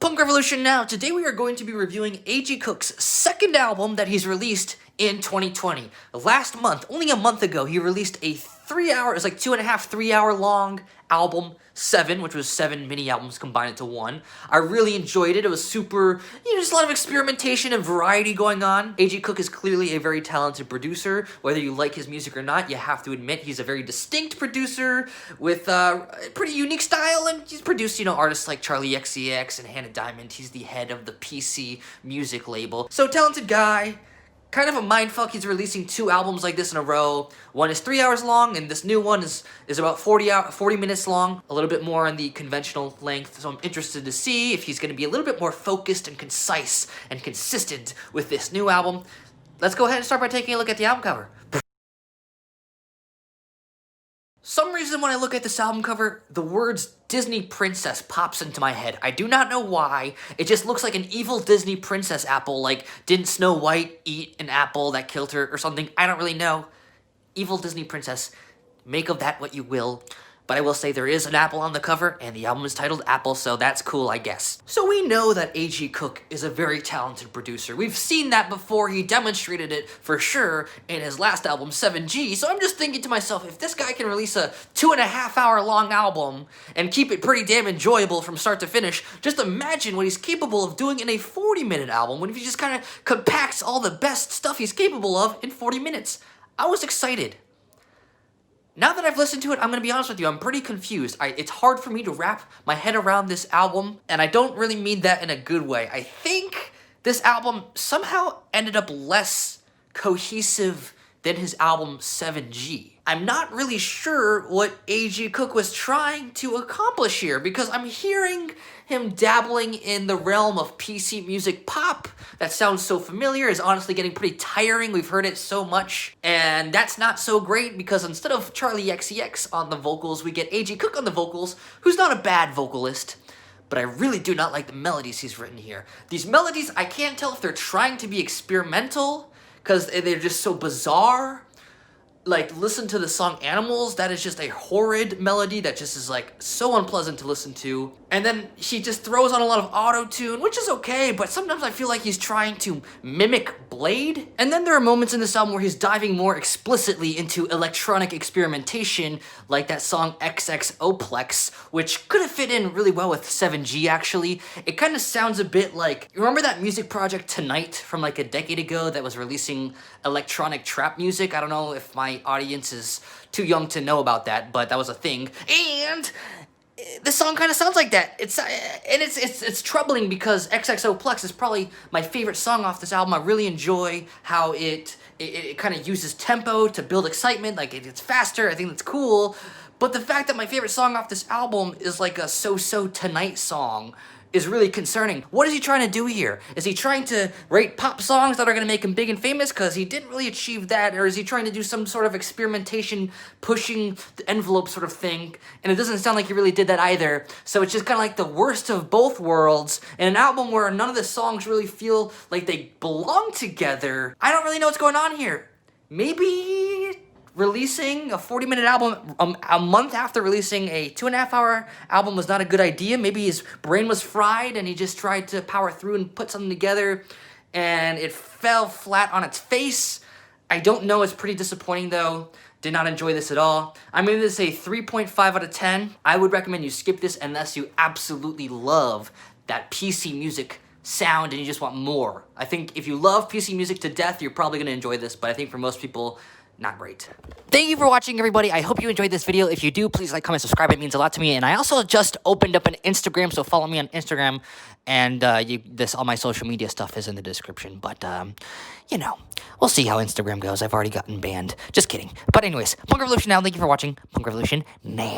Punk Revolution now. Today we are going to be reviewing A.G. Cook's second album that he's released in 2020. Last month, only a month ago, he released a 3-hour, it's like 2.5, 3-hour long album, 7, which was 7 mini albums combined into one. I really enjoyed it. It was super, just a lot of experimentation and variety going on. A.G. Cook is clearly a very talented producer. Whether you like his music or not, you have to admit he's a very distinct producer with a pretty unique style, and he's produced, artists like Charli XCX and Hannah Diamond. He's the head of the PC music label. So talented guy. Kind of a mindfuck, he's releasing 2 albums like this in a row. One is 3 hours long, and this new one is about 40 minutes long, a little bit more on the conventional length, so I'm interested to see if he's going to be a little bit more focused and concise and consistent with this new album. Let's go ahead and start by taking a look at the album cover. Some reason when I look at this album cover, the words Disney princess pops into my head. I do not know why. It just looks like an evil Disney princess apple, like didn't Snow White eat an apple that killed her or something? I don't really know. Evil Disney princess. Make of that what you will. But I will say there is an apple on the cover, and the album is titled Apple, so that's cool, I guess. So we know that A.G. Cook is a very talented producer. We've seen that before. He demonstrated it for sure in his last album, 7G. So I'm just thinking to myself, if this guy can release a 2.5-hour long album and keep it pretty damn enjoyable from start to finish, just imagine what he's capable of doing in a 40-minute album when he just kind of compacts all the best stuff he's capable of in 40 minutes. I was excited. Now that I've listened to it, I'm going to be honest with you, I'm pretty confused. It's hard for me to wrap my head around this album, and I don't really mean that in a good way. I think this album somehow ended up less cohesive than his album 7G. I'm not really sure what A.G. Cook was trying to accomplish here, because I'm hearing him dabbling in the realm of PC music pop. That sounds so familiar, is honestly getting pretty tiring. We've heard it so much, and that's not so great, because instead of Charli XCX on the vocals, we get A.G. Cook on the vocals, who's not a bad vocalist. But I really do not like the melodies he's written here. These melodies, I can't tell if they're trying to be experimental, because they're just so bizarre. Like, listen to the song Animals. That is just a horrid melody that just is, like, so unpleasant to listen to. And then she just throws on a lot of auto-tune, which is okay, but sometimes I feel like he's trying to mimic Blade. And then there are moments in this album where he's diving more explicitly into electronic experimentation, like that song XXOplex, which could have fit in really well with 7G, actually. It kind of sounds a bit like, you remember that music project Tonight from like a decade ago that was releasing electronic trap music? I don't know if my audience is too young to know about that, but that was a thing. And the song kind of sounds like that. It's troubling because XXOplex is probably my favorite song off this album. I really enjoy how it kind of uses tempo to build excitement. Like, it gets faster. I think that's cool. But the fact that my favorite song off this album is like a So-So Tonight song is really concerning. What is he trying to do here? Is he trying to write pop songs that are going to make him big and famous? Because he didn't really achieve that. Or is he trying to do some sort of experimentation, pushing the envelope sort of thing? And it doesn't sound like he really did that either. So it's just kind of like the worst of both worlds. In an album where none of the songs really feel like they belong together. I don't really know what's going on here. Maybe releasing a 40-minute album a month after releasing a 2.5-hour album was not a good idea. Maybe his brain was fried and he just tried to power through and put something together and it fell flat on its face. I don't know. It's pretty disappointing though. Did not enjoy this at all. I'm giving this a 3.5 out of 10. I would recommend you skip this unless you absolutely love that PC music sound and you just want more. I think if you love PC music to death, you're probably going to enjoy this, but I think for most people, not great. Thank you for watching, everybody. I hope you enjoyed this video. If you do, please like, comment, subscribe. It means a lot to me. And I also just opened up an Instagram, so follow me on Instagram. And all my social media stuff is in the description. But, we'll see how Instagram goes. I've already gotten banned. Just kidding. But anyways, Punk Revolution now. Thank you for watching. Punk Revolution now.